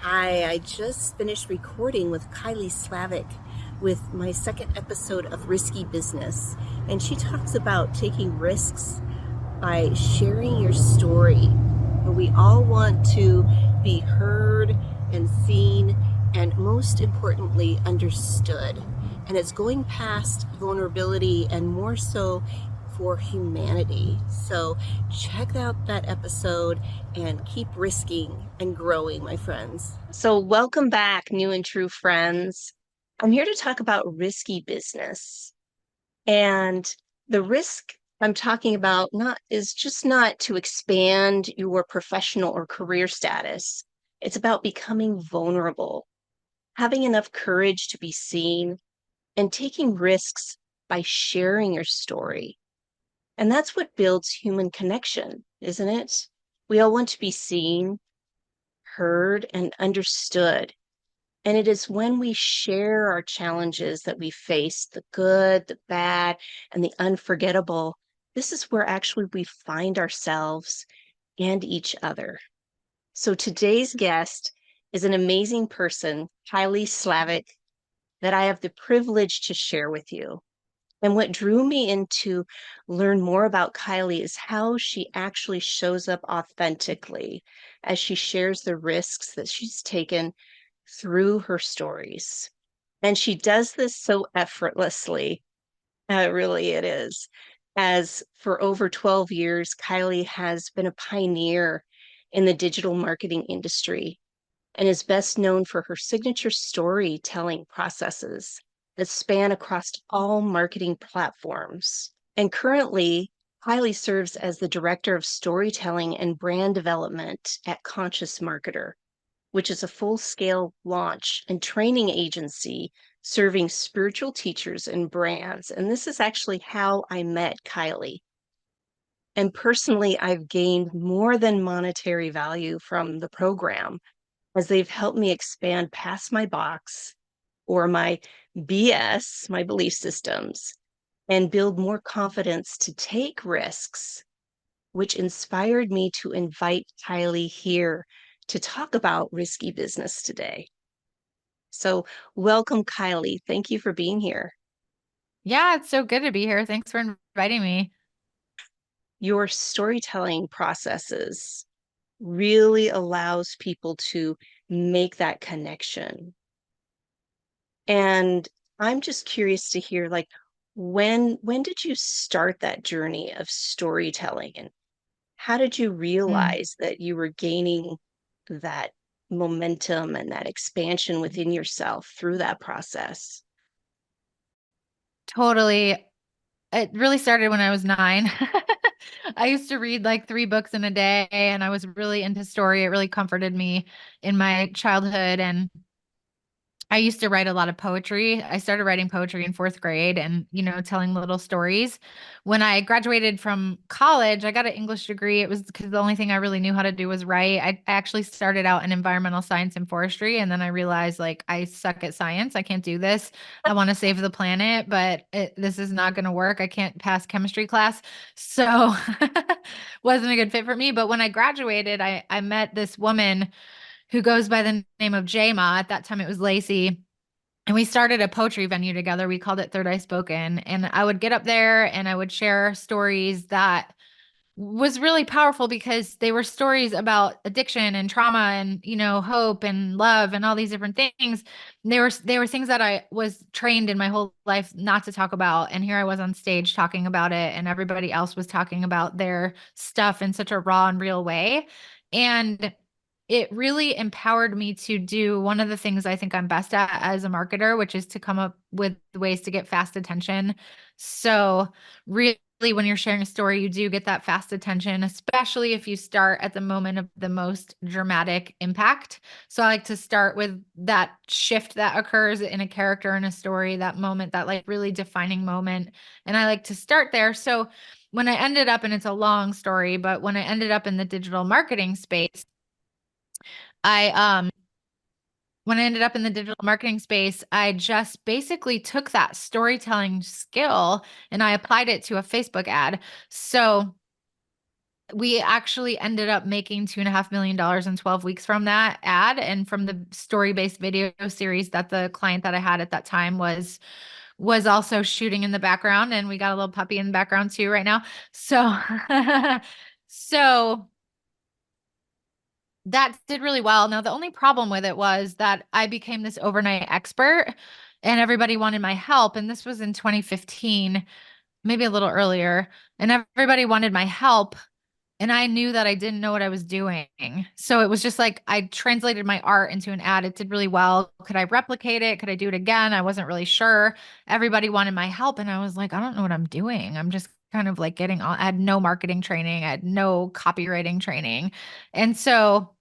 Hi, I just finished recording with Kylie Slavik with my second episode of Risky Business. And she talks about taking risks by sharing your story. And we all want to be heard and seen, and most importantly, understood. And it's going past vulnerability and more so for humanity. So check out that episode and keep risking and growing, my friends. So, welcome back, new and true friends. I'm here to talk about risky business. And the risk I'm talking about not is just not to expand your professional or career status. It's about becoming vulnerable, having enough courage to be seen, and taking risks by sharing your story. And that's what builds human connection, isn't it? We all want to be seen, heard, and understood. And it is when we share our challenges that we face, the good, the bad, and the unforgettable. This is where actually we find ourselves and each other. So today's guest is an amazing person, Kylie Slavik, that I have the privilege to share with you. And what drew me in to learn more about Kylie is how she actually shows up authentically as she shares the risks that she's taken through her stories. And she does this so effortlessly. Really, it is. As for over 12 years, Kylie has been a pioneer in the digital marketing industry and is best known for her signature storytelling processes that span across all marketing platforms. And currently, Kylie serves as the Director of Storytelling and Brand Development at Conscious Marketer, which is a full scale launch and training agency serving spiritual teachers and brands. And this is actually how I met Kylie. And personally, I've gained more than monetary value from the program as they've helped me expand past my box or my BS, my belief systems, and build more confidence to take risks, which inspired me to invite Kylie here to talk about risky business today. So, welcome, Kylie. Thank you for being here. Yeah, it's so good to be here. Thanks for inviting me. Your storytelling processes really allows people to make that connection. And I'm just curious to hear, like, when did you start that journey of storytelling, and how did you Mm, realize that you were gaining that momentum and that expansion within yourself through that process? totally. It really started when I was 9. I used to read like 3 books in a day, and I was really into story. It really comforted me in my childhood. And I used to write a lot of poetry. I started writing poetry in 4th grade and, telling little stories. When I graduated from college, I got an English degree. It was because the only thing I really knew how to do was write. I actually started out in environmental science and forestry. And then I realized, like, I suck at science. I can't do this. I want to save the planet, but this is not going to work. I can't pass chemistry class. So wasn't a good fit for me. But when I graduated, I met this woman who goes by the name of Jama. At that time, it was Lacey. And we started a poetry venue together. We called it Third Eye Spoken. And I would get up there and I would share stories that was really powerful because they were stories about addiction and trauma and, hope and love and all these different things. They were things that I was trained in my whole life not to talk about. And here I was on stage talking about it, and everybody else was talking about their stuff in such a raw and real way. And it really empowered me to do one of the things I think I'm best at as a marketer, which is to come up with ways to get fast attention. So, really, when you're sharing a story, you do get that fast attention, especially if you start at the moment of the most dramatic impact. So I like to start with that shift that occurs in a character in a story, that moment, that like really defining moment. And I like to start there. So when I ended up, and it's a long story, but when I ended up in the digital marketing space, I when I ended up in the digital marketing space, I just basically took that storytelling skill and I applied it to a Facebook ad. So we actually ended up making $2.5 million in 12 weeks from that ad and from the story-based video series that the client that I had at that time was also shooting in the background, and we got a little puppy in the background too right now. So so that did really well. Now, the only problem with it was that I became this overnight expert and everybody wanted my help. And this was in 2015, maybe a little earlier. And everybody wanted my help. And I knew that I didn't know what I was doing. So it was just like I translated my art into an ad. It did really well. Could I replicate it? Could I do it again? I wasn't really sure. Everybody wanted my help. And I was like, I don't know what I'm doing. I'm just kind of like getting on. I had no marketing training, I had no copywriting training. And so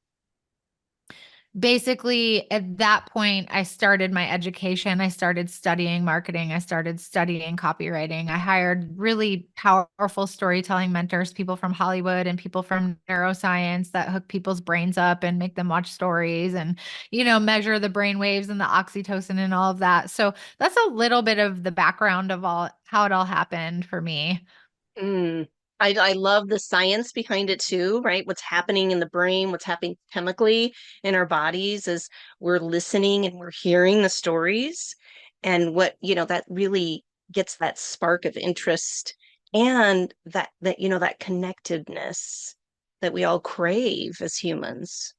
basically at that point I started my education. I started studying marketing, I started studying copywriting. I hired really powerful storytelling mentors, people from Hollywood and people from neuroscience that hook people's brains up and make them watch stories and measure the brain waves and the oxytocin and all of that. So that's a little bit of the background of all how it all happened for me. Mm. I love the science behind it too, right? What's happening in the brain, what's happening chemically in our bodies as we're listening and we're hearing the stories, and that really gets that spark of interest, and that connectedness that we all crave as humans.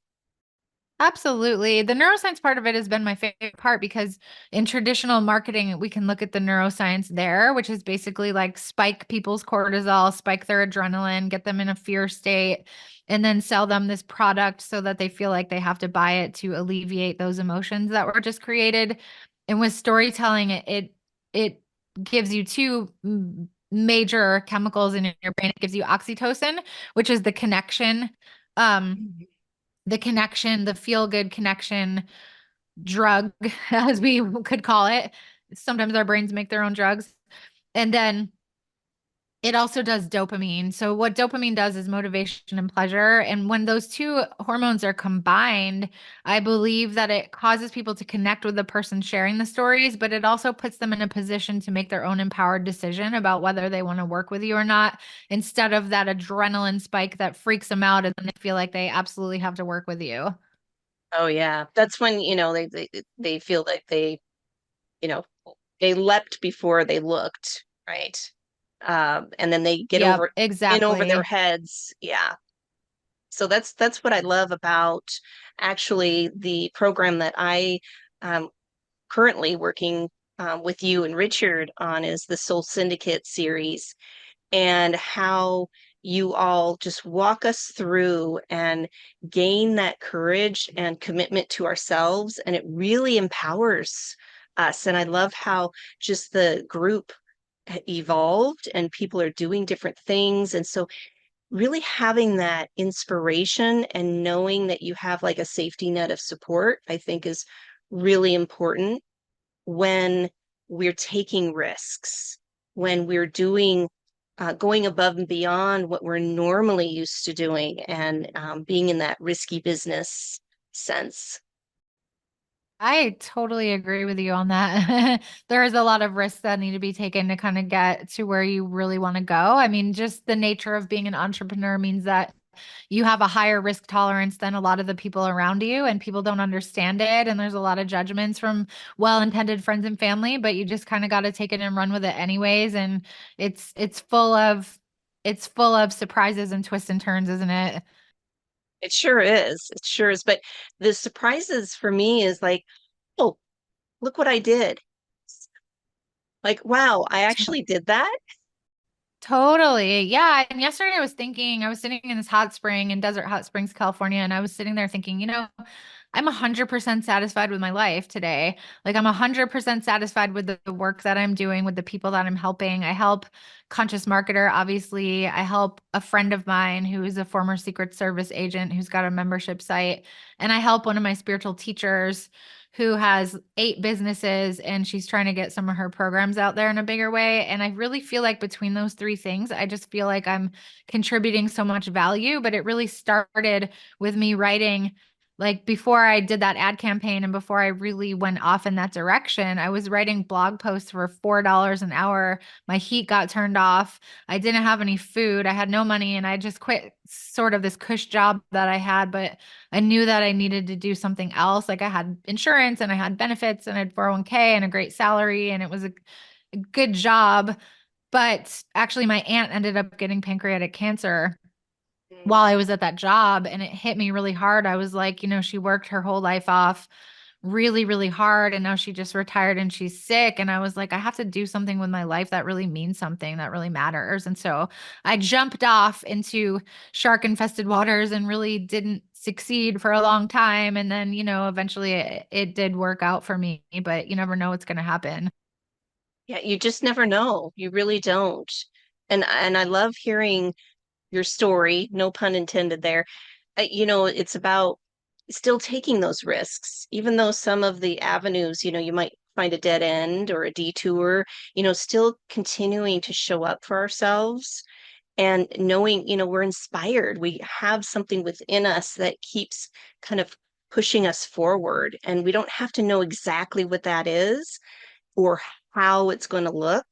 Absolutely. The neuroscience part of it has been my favorite part because in traditional marketing, we can look at the neuroscience there, which is basically like spike people's cortisol, spike their adrenaline, get them in a fear state, and then sell them this product so that they feel like they have to buy it to alleviate those emotions that were just created. And with storytelling, it gives you two major chemicals in your brain. It gives you oxytocin, which is um, the connection, the feel good connection drug, as we could call it. Sometimes our brains make their own drugs. And then it also does dopamine. So, what dopamine does is motivation and pleasure. And when those two hormones are combined, I believe that it causes people to connect with the person sharing the stories, but it also puts them in a position to make their own empowered decision about whether they want to work with you or not, instead of that adrenaline spike that freaks them out and then they feel like they absolutely have to work with you. Oh yeah, that's when they feel like you know they leapt before they looked, right? And then they get Yep, over their exactly. heads. Yeah. So that's what I love about actually the program that I um, currently working with you and Richard on is the Soul Syndicate series, and how you all just walk us through and gain that courage and commitment to ourselves, and it really empowers us. And I love how just the group evolved and people are doing different things. And so really having that inspiration and knowing that you have like a safety net of support, I think is really important when we're taking risks, when we're going above and beyond what we're normally used to doing, and being in that risky business sense. I totally agree with you on that. There is a lot of risks that need to be taken to kind of get to where you really want to go. I mean, just the nature of being an entrepreneur means that you have a higher risk tolerance than a lot of the people around you, and people don't understand it. And there's a lot of judgments from well-intended friends and family, but you just kind of got to take it and run with it anyways. And it's full of surprises and twists and turns, isn't it? It sure is. It sure is. But the surprises for me is like, oh, look what I did. Like, wow, I actually did that. Totally. Yeah. And yesterday I was sitting in this hot spring in Desert Hot Springs, California, and I was sitting there thinking, I'm 100% satisfied with my life today. Like I'm 100% satisfied with the work that I'm doing, with the people that I'm helping. I help Conscious Marketer, obviously. I help a friend of mine who is a former Secret Service agent who's got a membership site. And I help one of my spiritual teachers who has 8 businesses and she's trying to get some of her programs out there in a bigger way. And I really feel like between those 3 things, I just feel like I'm contributing so much value. But it really started with me writing like before I did that ad campaign and before I really went off in that direction, I was writing blog posts for $4 an hour. My heat got turned off. I didn't have any food. I had no money and I just quit sort of this cush job that I had, but I knew that I needed to do something else. Like I had insurance and I had benefits and I had 401k and a great salary and it was a good job. But actually my aunt ended up getting pancreatic cancer while I was at that job and it hit me really hard. I was like, she worked her whole life off really, really hard and now she just retired and she's sick. And I was like, I have to do something with my life that really means something that really matters. And so I jumped off into shark infested waters and really didn't succeed for a long time. And then, eventually it did work out for me, but you never know what's going to happen. Yeah, you just never know. You really don't. And I love hearing your story, no pun intended there. It's about still taking those risks, even though some of the avenues, you might find a dead end or a detour, still continuing to show up for ourselves and knowing, we're inspired. We have something within us that keeps kind of pushing us forward. And we don't have to know exactly what that is or how it's going to look.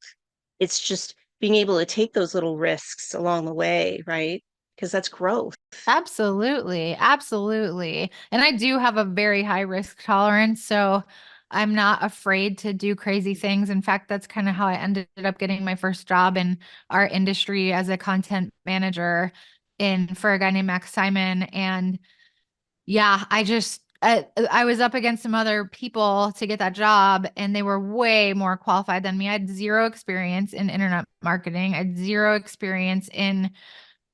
It's just being able to take those little risks along the way, right? Because that's growth. Absolutely. Absolutely. And I do have a very high risk tolerance. So I'm not afraid to do crazy things. In fact, that's kind of how I ended up getting my first job in our industry as a content manager in for a guy named Max Simon. And yeah, I was up against some other people to get that job, and they were way more qualified than me. I had zero experience in internet marketing. I had zero experience in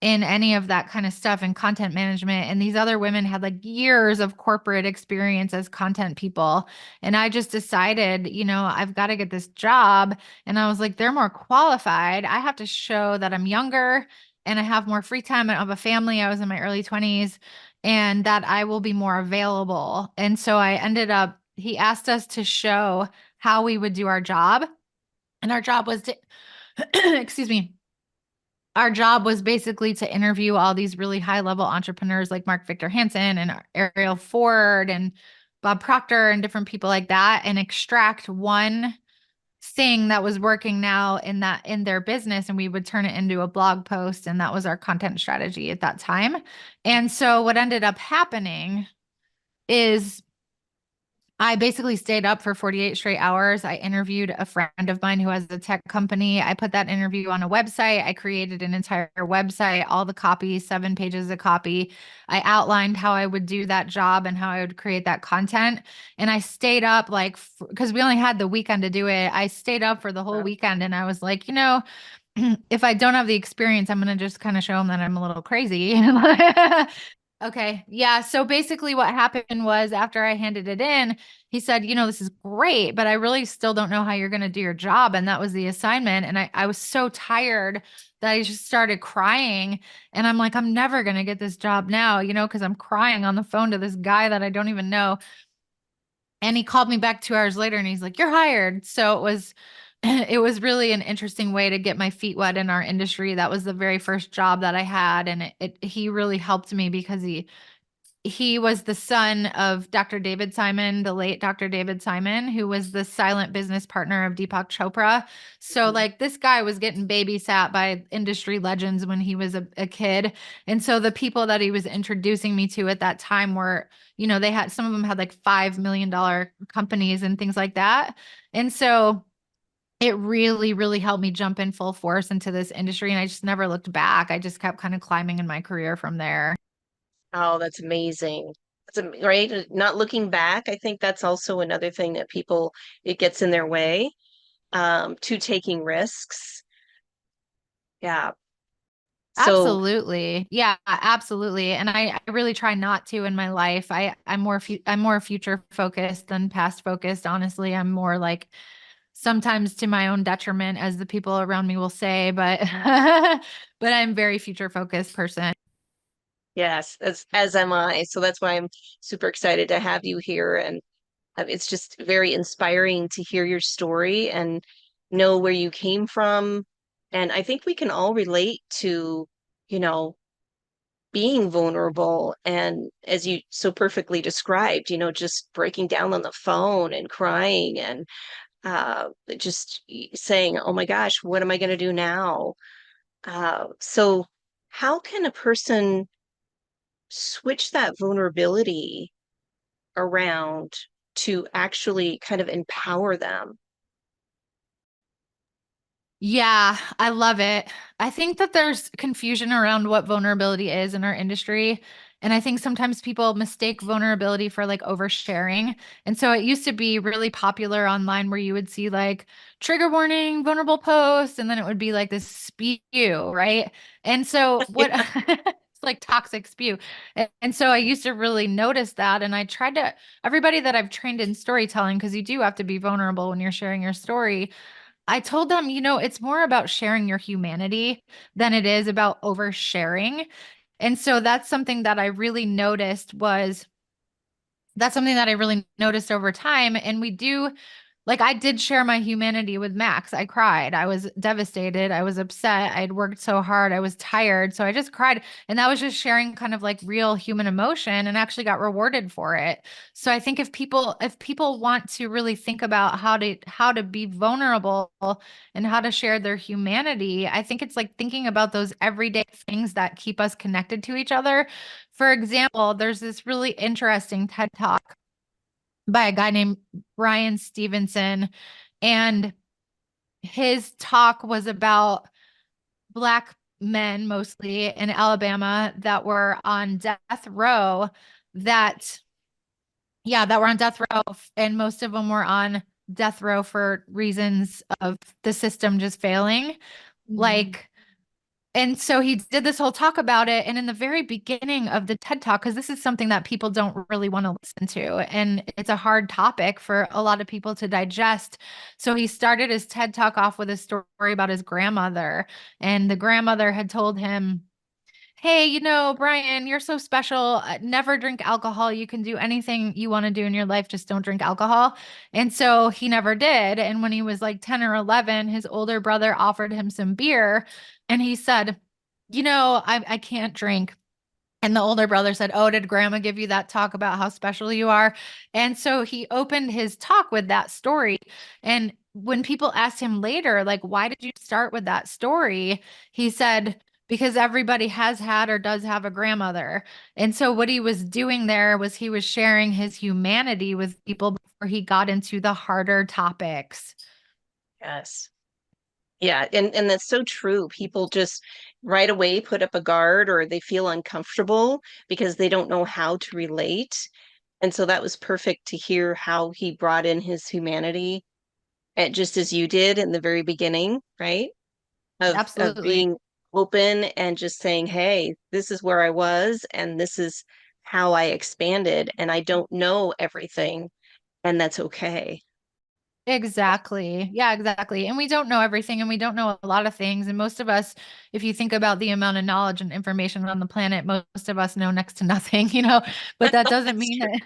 any of that kind of stuff and content management. And these other women had like years of corporate experience as content people. And I just decided, I've got to get this job. And I was like, they're more qualified. I have to show that I'm younger and I have more free time and I have a family. I was in my early 20s and that I will be more available. And so he asked us to show how we would do our job. And our job was to, excuse me, our job was basically to interview all these really high level entrepreneurs like Mark Victor Hansen and Ariel Ford and Bob Proctor and different people like that and extract one thing that was working now in their business and we would turn it into a blog post and that was our content strategy at that time. And so what ended up happening is I basically stayed up for 48 straight hours. I interviewed a friend of mine who has a tech company. I put that interview on a website. I created an entire website, all the copy, 7 pages of copy. I outlined how I would do that job and how I would create that content. And I stayed up because we only had the weekend to do it. I stayed up for the whole weekend and I was like, if I don't have the experience, I'm going to just kind of show them that I'm a little crazy. Okay. Yeah. So basically, what happened was after I handed it in, he said, this is great, but I really still don't know how you're going to do your job. And that was the assignment. And I was so tired that I just started crying. And I'm like, I'm never going to get this job now, because I'm crying on the phone to this guy that I don't even know. And he called me back 2 hours later and he's like, you're hired. So it was. It was really an interesting way to get my feet wet in our industry. That was the very first job that I had. And he really helped me because he was the son of Dr. David Simon, the late Dr. David Simon, who was the silent business partner of Deepak Chopra. So, Mhm. like, this guy was getting babysat by industry legends when he was a kid. And so, the people that he was introducing me to at that time were, they had some of them had like $5 million companies and things like that. And so, it really, really helped me jump in full force into this industry. And I just never looked back. I just kept kind of climbing in my career from there. Oh, that's amazing. Right. Not looking back. I think that's also another thing that it gets in their way, to taking risks. Yeah. So, Absolutely. Yeah, absolutely. And I really try not to in my life. I'm more future focused than past focused. Honestly, I'm more like sometimes to my own detriment, as the people around me will say, but but I'm very future focused person. yes, as am I. So that's why I'm super excited to have you here. And it's just very inspiring to hear your story and know where you came from. And I think we can all relate to, you know, being vulnerable. And as you so perfectly described, just breaking down on the phone and crying and just saying, oh my gosh, what am I going to do now? So, how can a person switch that vulnerability around to actually kind of empower them? Yeah, I love it. I think that there's confusion around what vulnerability is in our industry. And I think sometimes people mistake vulnerability for like oversharing. And so it used to be really popular online where you would see like trigger warning, vulnerable posts, and then it would be like this spew, right? And so what it's like toxic spew. And so I used to really notice that. And I tried to, everybody that I've trained in storytelling, because you do have to be vulnerable when you're sharing your story. I told them, it's more about sharing your humanity than it is about oversharing. And so that's something that I really noticed over time. And we do, like, I did share my humanity with Max. I cried. I was devastated. I was upset. I'd worked so hard. I was tired. So I just cried. And that was just sharing kind of like real human emotion and actually got rewarded for it. So I think if people want to really think about how to be vulnerable and how to share their humanity, I think it's like thinking about those everyday things that keep us connected to each other. For example, there's this really interesting TED Talk by a guy named Brian Stevenson. And his talk was about Black men, mostly in Alabama, that were on death row, that, yeah, that were on death row. And most of them were on death row for reasons of the system just failing. Mhm. Like, and so he did this whole talk about it. And in the very beginning of the TED Talk, because this is something that people don't really want to listen to, and it's a hard topic for a lot of people to digest. So he started his TED Talk off with a story about his grandmother. And the grandmother had told him, hey, Brian, you're so special. Never drink alcohol. You can do anything you want to do in your life, just don't drink alcohol. And so he never did. And when he was like 10 or 11, his older brother offered him some beer. And he said, I can't drink. And the older brother said, oh, did grandma give you that talk about how special you are? And so he opened his talk with that story. And when people asked him later, like, why did you start with that story? He said, because everybody has had or does have a grandmother. And so what he was doing there was he was sharing his humanity with people before he got into the harder topics. Yes. Yeah, and that's so true. People just right away put up a guard or they feel uncomfortable because they don't know how to relate. And so that was perfect to hear how he brought in his humanity, just as you did in the very beginning, right? Of Absolutely. being open and just saying, "Hey, this is where I was and this is how I expanded and I don't know everything and that's okay." Exactly. Yeah, exactly. And we don't know everything and we don't know a lot of things. And most of us, if you think about the amount of knowledge and information on the planet, most of us know next to nothing, but that doesn't That's mean true. that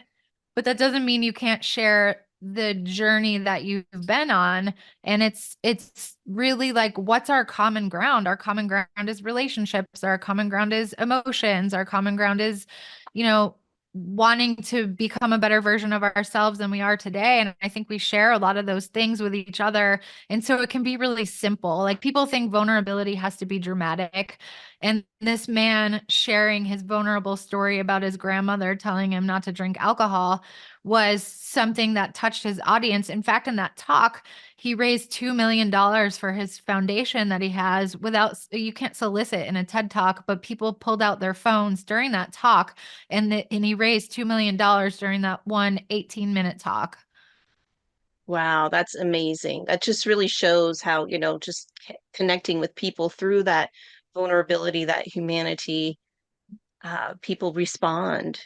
but that doesn't mean you can't share the journey that you've been on. And it's really like, what's our common ground? Our common ground is relationships, our common ground is emotions, our common ground is, you know wanting to become a better version of ourselves than we are today. And I think we share a lot of those things with each other. And so it can be really simple. Like, people think vulnerability has to be dramatic. And this man sharing his vulnerable story about his grandmother telling him not to drink alcohol was something that touched his audience. In fact, in that talk, he raised $2 million for his foundation that he has without, you can't solicit in a TED talk, but people pulled out their phones during that talk, and he raised $2 million during that one 18-minute talk. Wow, that's amazing. That just really shows how, just connecting with people through that vulnerability, that humanity, people respond.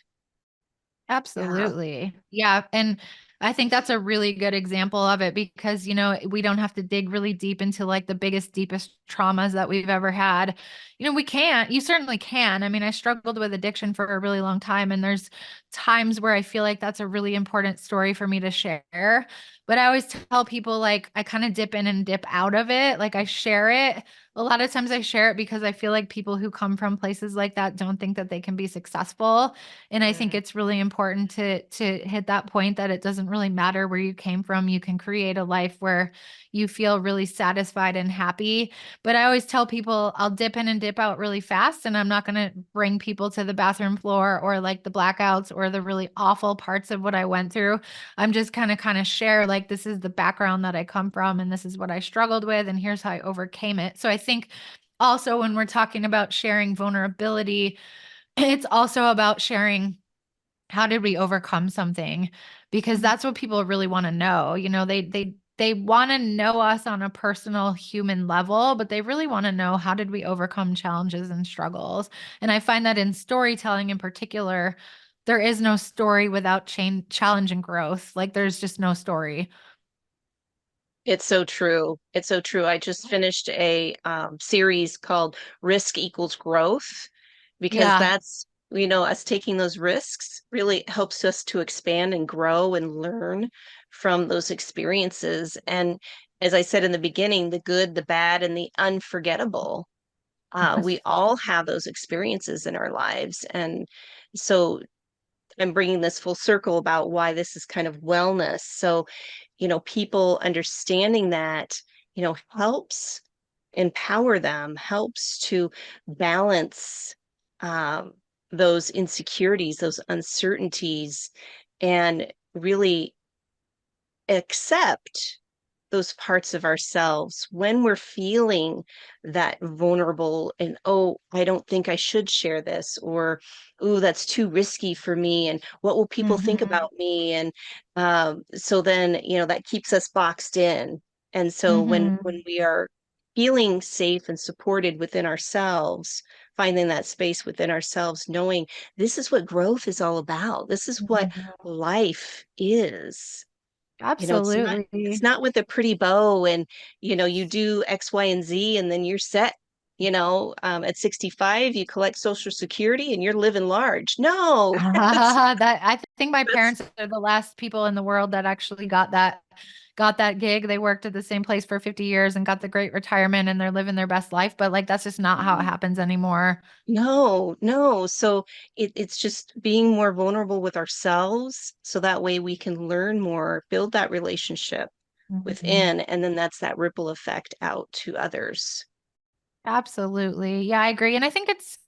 Yeah. Absolutely. Yeah. And I think that's a really good example of it because, we don't have to dig really deep into like the biggest, deepest traumas that we've ever had. We can't. You certainly can. I mean, I struggled with addiction for a really long time, and there's times where I feel like that's a really important story for me to share. But I always tell people, like, I kind of dip in and dip out of it. Like, I share it. A lot of times I share it because I feel like people who come from places like that don't think that they can be successful. And I think Mm. it's really important to hit that point that it doesn't really matter where you came from. You can create a life where you feel really satisfied and happy. But I always tell people I'll dip in and dip out really fast, and I'm not going to bring people to the bathroom floor or like the blackouts or the really awful parts of what I went through. I'm just kind of share, like, this is the background that I come from and this is what I struggled with and here's how I overcame it. So I think also when we're talking about sharing vulnerability, it's also about sharing how did we overcome something, because Mhm. that's what people really want to know. They want to know us on a personal human level, but they really want to know, how did we overcome challenges and struggles? And I find that in storytelling in particular, there is no story without change, challenge and growth. Like, there's just no story. It's so true. It's so true. I just finished a series called Risk Equals Growth because Yeah. that's, us taking those risks really helps us to expand and grow and learn from those experiences. And as I said in the beginning, the good, the bad, and the unforgettable. We all have those experiences in our lives. And so I'm bringing this full circle about why this is kind of wellness. So, people understanding that, helps empower them, helps to balance um, those insecurities, those uncertainties, and really accept those parts of ourselves when we're feeling that vulnerable and, oh, I don't think I should share this, or, oh, that's too risky for me, and what will people think Hmm. about me? And so then, that keeps us boxed in. And so when Hmm. we are feeling safe and supported within ourselves, finding that space within ourselves, knowing this is what growth is all about, this is what life is. It's Absolutely. not with a pretty bow and you do X, Y, and Z and then you're set. At 65, you collect Social Security and you're living large. No, That I think my that's parents are the last people in the world that actually got that gig. They worked at the same place for 50 years and got the great retirement, and they're living their best life, but like that's just not how it happens anymore. no, no. So it's just being more vulnerable with ourselves so that way we can learn more, build that relationship Mhm. within, and then that's that ripple effect out to others. Absolutely. Yeah, I agree. And I think it's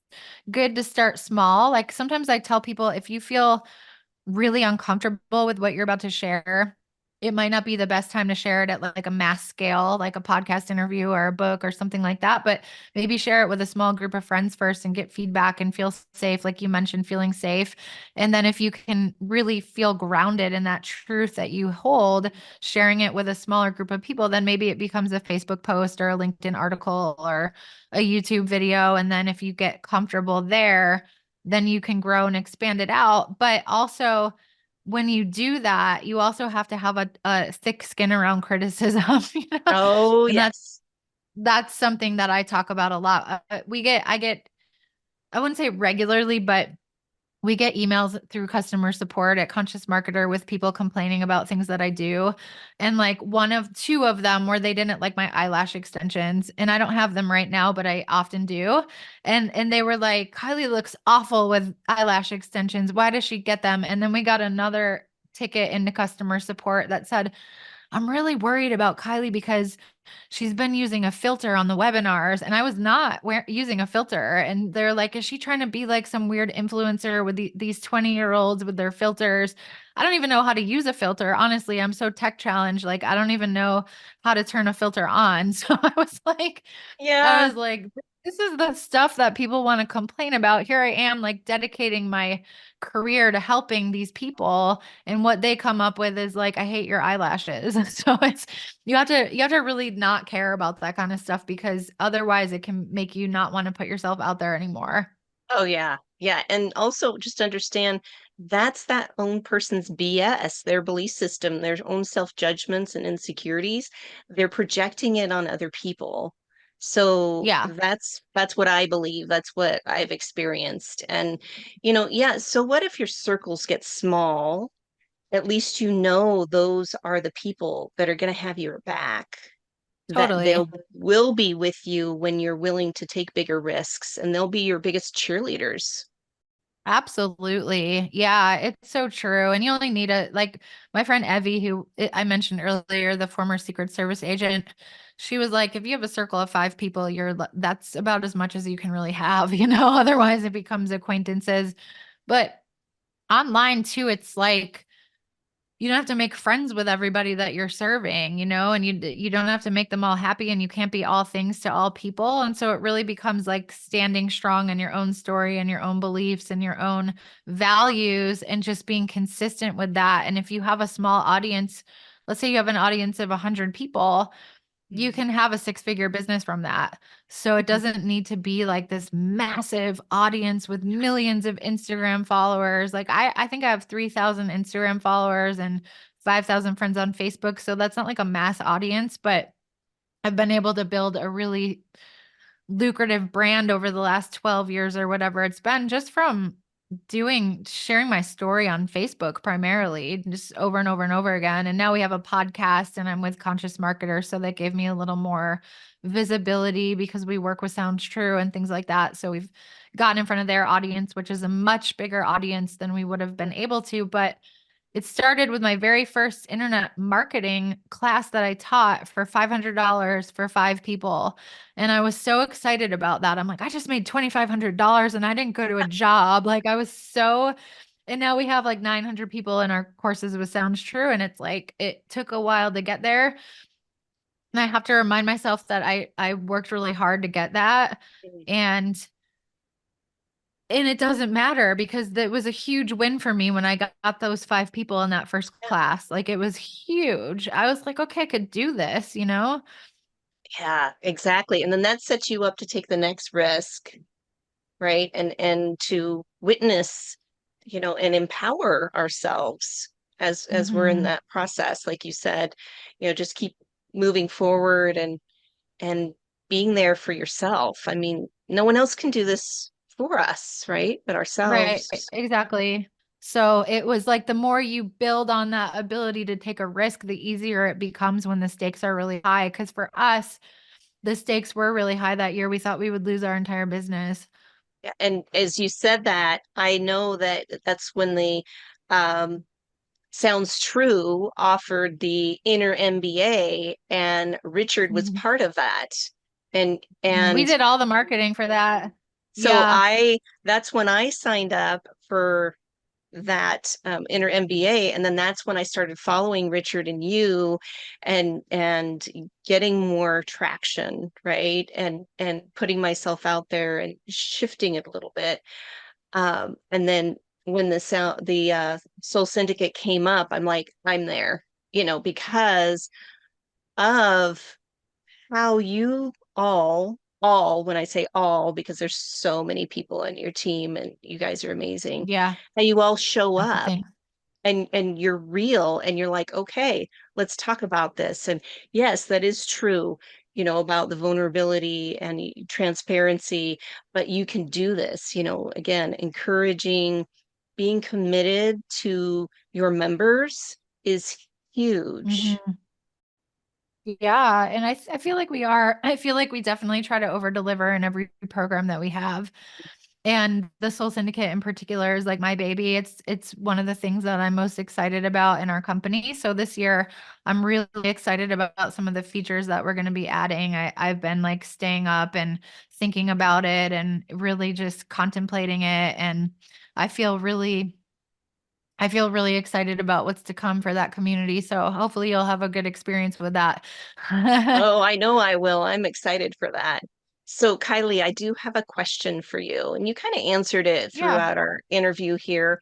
good to start small. Like, sometimes I tell people, if you feel really uncomfortable with what you're about to share, it might not be the best time to share it at like a mass scale, like a podcast interview or a book or something like that. But maybe share it with a small group of friends first and get feedback and feel safe, like you mentioned, feeling safe. And then if you can really feel grounded in that truth that you hold, sharing it with a smaller group of people, then maybe it becomes a Facebook post or a LinkedIn article or a YouTube video. And then if you get comfortable there, then you can grow and expand it out. But also, when you do that, you also have to have a thick skin around criticism, you know? Oh, And yes. that's something that I talk about a lot. I get, I wouldn't say regularly, but we get emails through customer support at Conscious Marketer with people complaining about things that I do. And like one of two of them where they didn't like my eyelash extensions. And I don't have them right now, but I often do. And they were like, Kylie looks awful with eyelash extensions. Why does she get them? And then we got another ticket into customer support that said, I'm really worried about Kylie because she's been using a filter on the webinars, and I was not using a filter. And they're like, is she trying to be like some weird influencer with these 20-year-olds with their filters? I don't even know how to use a filter. Honestly, I'm so tech challenged. Like, I don't even know how to turn a filter on. So I Yeah. was like, this is the stuff that people want to complain about. Here I am, like dedicating my career to helping these people, and what they come up with is like, I hate your eyelashes. So you have to really not care about that kind of stuff, because otherwise it can make you not want to put yourself out there anymore. Oh, yeah. Yeah. And also just understand that's that own person's BS, their belief system, their own self-judgments and insecurities. They're projecting it on other people. So Yeah, that's what I believe. That's what I've experienced. And yeah, so what if your circles get small? At least you know those are the people that are going to have your back, that totally. they'll will be with you when you're willing to take bigger risks, and they'll be your biggest cheerleaders. Absolutely. Yeah, it's so true. And you only need like my friend Evie, who I mentioned earlier, the former Secret Service agent, she was like, if you have a circle of 5 people, that's about as much as you can really have, otherwise it becomes acquaintances. But online too, it's like, you don't have to make friends with everybody that you're serving, and you don't have to make them all happy, and you can't be all things to all people. And so it really becomes like standing strong in your own story and your own beliefs and your own values and just being consistent with that. And if you have a small audience, let's say you have an audience of 100 people, you Mhm. can have a six-figure business from that. So it doesn't need to be like this massive audience with millions of Instagram followers. Like I think I have 3,000 Instagram followers and 5,000 friends on Facebook. So that's not like a mass audience, but I've been able to build a really lucrative brand over the last 12 years or whatever it's been, just from sharing my story on Facebook primarily, just over and over and over again. And now we have a podcast and I'm with Conscious Marketer. So that gave me a little more visibility because we work with Sounds True and things like that. So we've gotten in front of their audience, which is a much bigger audience than we would have been able to. But it started with my very first internet marketing class that I taught for $500 for 5 people. And I was so excited about that. I'm like, I just made $2,500 and I didn't go to a job. Like, and now we have like 900 people in our courses with Sounds True. And it's like, it took a while to get there. And I have to remind myself that I worked really hard to get that. And it doesn't matter because that was a huge win for me when I got those 5 people in that first class. Like it was huge. I was like, okay, I could do this. Yeah, exactly. And then that sets you up to take the next risk, right? And to witness, and empower ourselves as we're in Hmm. that process, like you said, just keep moving forward and being there for yourself. I mean, no one else can do this for us, right? But Right, ourselves. exactly. So it was like the more you build on that ability to take a risk, the easier it becomes when the stakes are really high. Because for us, the stakes were really high that year. We thought we would lose our entire business. Yeah, and as you said that, I know that that's when the um Sounds True offered the inner MBA, and Richard was Mhm. part of that. We And did all the marketing for that. so Yeah. that's when I signed up for that inner MBA, and then that's when I started following Richard and you, and getting more traction, right? And putting myself out there and shifting it a little bit. And then when the Soul Syndicate came up, I'm like, I'm there, because of how you all, when I say all, because there's so many people on your team and you guys are amazing, Yeah. how you all show That's the up, thing. and you're real, and you're like, okay, let's talk about this. And yes, that is true, about the vulnerability and transparency, but you can do this, again, encouraging, being committed to your members is huge. Hmm. Yeah. And I feel like we are. I feel like we definitely try to over deliver in every program that we have. And the Soul Syndicate in particular is like my baby. It's one of the things that I'm most excited about in our company. So this year, I'm really excited about some of the features that we're going to be adding. I've been like staying up and thinking about it and really just contemplating it. And I feel really I feel really excited about what's to come for that community. So hopefully you'll have a good experience with that. Oh, I know I will. I'm excited for that. So, Kylie, I do have a question for you, and you kind of answered it Yeah. throughout our interview here.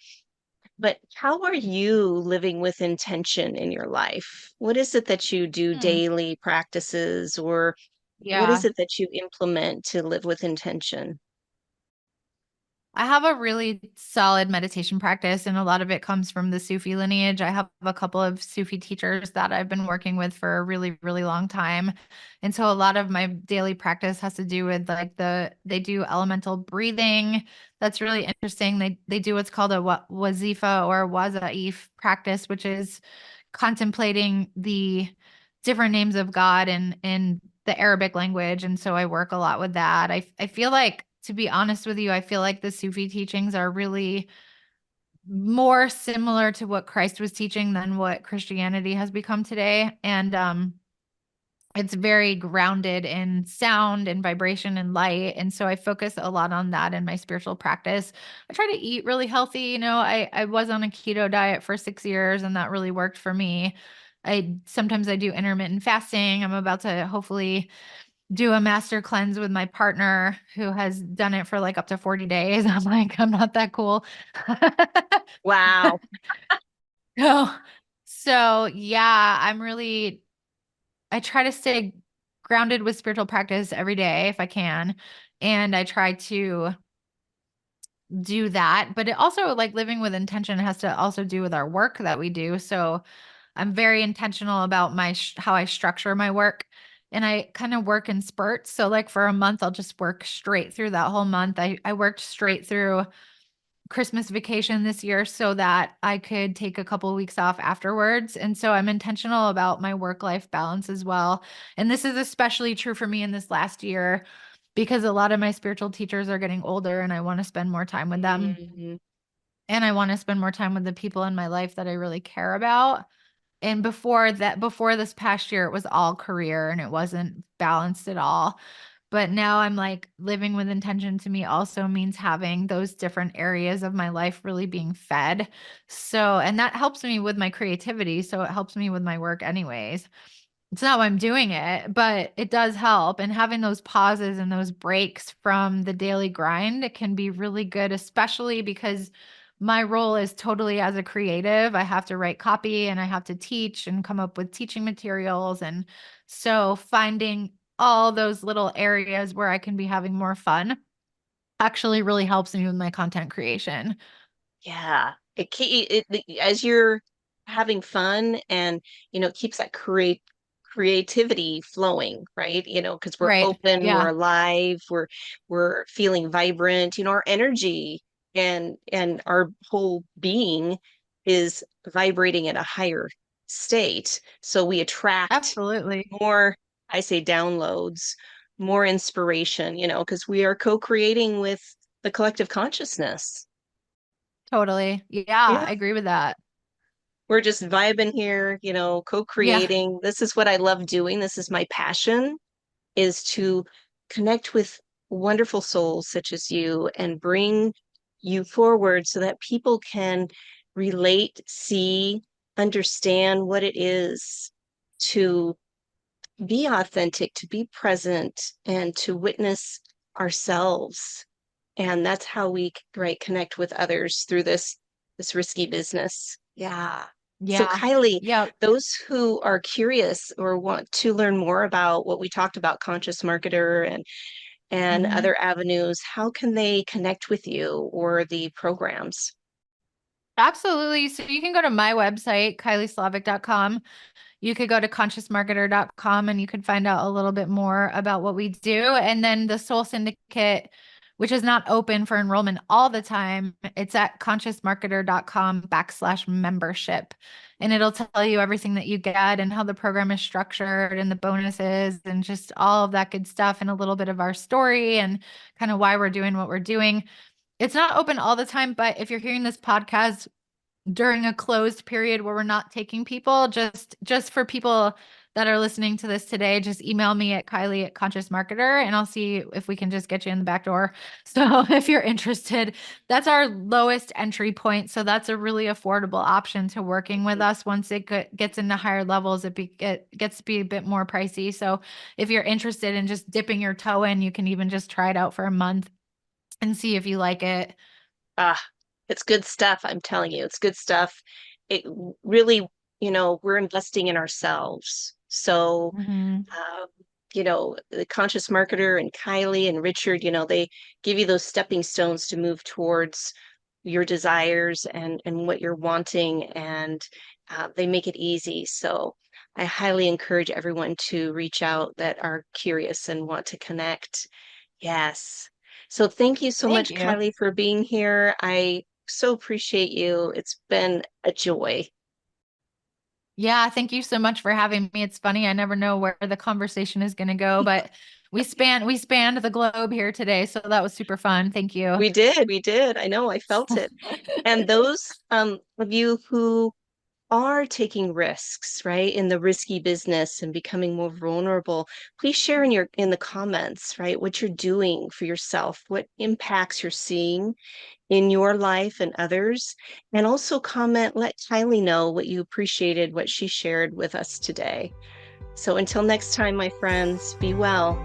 But how are you living with intention in your life? What is it that you do Hmm. daily practices, or what is Yeah. it that you implement to live with intention? I have a really solid meditation practice, and a lot of it comes from the Sufi lineage. I have a couple of Sufi teachers that I've been working with for a really, really long time. And so a lot of my daily practice has to do with like they do elemental breathing. That's really interesting. They do what's called a wazifa or wazaif practice, which is contemplating the different names of God in the Arabic language. And so I work a lot with that. I feel like, to be honest with you, I feel like the Sufi teachings are really more similar to what Christ was teaching than what Christianity has become today. And it's very grounded in sound and vibration and light. And so I focus a lot on that in my spiritual practice. I try to eat really healthy. I was on a keto diet for 6 years and that really worked for me. I sometimes I do intermittent fasting. I'm about to hopefully do a master cleanse with my partner who has done it for like up to 40 days. I'm like, I'm not that cool. Wow. so, so yeah, I try to stay grounded with spiritual practice every day if I can. And I try to do that. But it also, like, living with intention has to also do with our work that we do. So I'm very intentional about how I structure my work. And I kind of work in spurts. So like for a month, I'll just work straight through that whole month. I worked straight through Christmas vacation this year so that I could take a couple of weeks off afterwards. And so I'm intentional about my work-life balance as well. And this is especially true for me in this last year because a lot of my spiritual teachers are getting older and I want to spend more time with them. Mhm. And I want to spend more time with the people in my life that I really care about. And before this past year, it was all career and it wasn't balanced at all. But now I'm like, living with intention to me also means having those different areas of my life really being fed. So, and that helps me with my creativity. So it helps me with my work anyways. It's not why I'm doing it, but it does help. And having those pauses and those breaks from the daily grind, it can be really good, especially because my role is totally as a creative. I have to write copy and I have to teach and come up with teaching materials. And so finding all those little areas where I can be having more fun actually really helps me with my content creation. Yeah. As you're having fun and, keeps that creativity flowing, right? Because we're Right. open, we're Yeah. alive, we're feeling vibrant, our energy and our whole being is vibrating at a higher state. So we attract Absolutely. more, I say, downloads, more inspiration, because we are co-creating with the collective consciousness. Totally. Yeah, Yeah. I agree with that. We're just vibing here, Yeah. co-creating. This is what I love doing. This is my passion, is to connect with wonderful souls such as you and bring you forward so that people can relate, see, understand what it is to be authentic, to be present, and to witness ourselves. And that's how we, right, connect with others through this risky business. Yeah. So Yeah. Kylie, Yeah. those who are curious or want to learn more about what we talked about, Conscious Marketer and Mhm. other avenues, how can they connect with you or the programs? Absolutely. So you can go to my website, kylieslavik.com. You could go to consciousmarketer.com and you could find out a little bit more about what we do. And then the Soul Syndicate, which is not open for enrollment all the time, it's at consciousmarketer.com/membership. And it'll tell you everything that you get and how the program is structured and the bonuses and just all of that good stuff and a little bit of our story and kind of why we're doing what we're doing. It's not open all the time, but if you're hearing this podcast during a closed period where we're not taking people, just for people that are listening to this today, just email me at Kylie at Conscious Marketer and I'll see if we can just get you in the back door. So if you're interested, that's our lowest entry point. So that's a really affordable option to working with us. Once it gets into higher levels, it gets to be a bit more pricey. So if you're interested in just dipping your toe in, you can even just try it out for a month and see if you like it. Ah, it's good stuff. I'm telling you, it's good stuff. It really, we're investing in ourselves. So, Mhm. um, the conscious marketer and Kylie and Richard, they give you those stepping stones to move towards your desires and what you're wanting, and they make it easy. So I highly encourage everyone to reach out that are curious and want to connect. Yes. So thank you so Thank much, you. Kylie, for being here. I so appreciate you. It's been a joy. Yeah, thank you so much for having me. It's funny, I never know where the conversation is going to go, but we spanned the globe here today, so that was super fun. Thank you. We did. I know, I felt it. And those of you who are taking risks, right, in the risky business and becoming more vulnerable, please share in the comments, right, what you're doing for yourself, what impacts you're seeing in your life and others. And also comment, let Kylie know what you appreciated, what she shared with us today. So until next time, my friends, be well.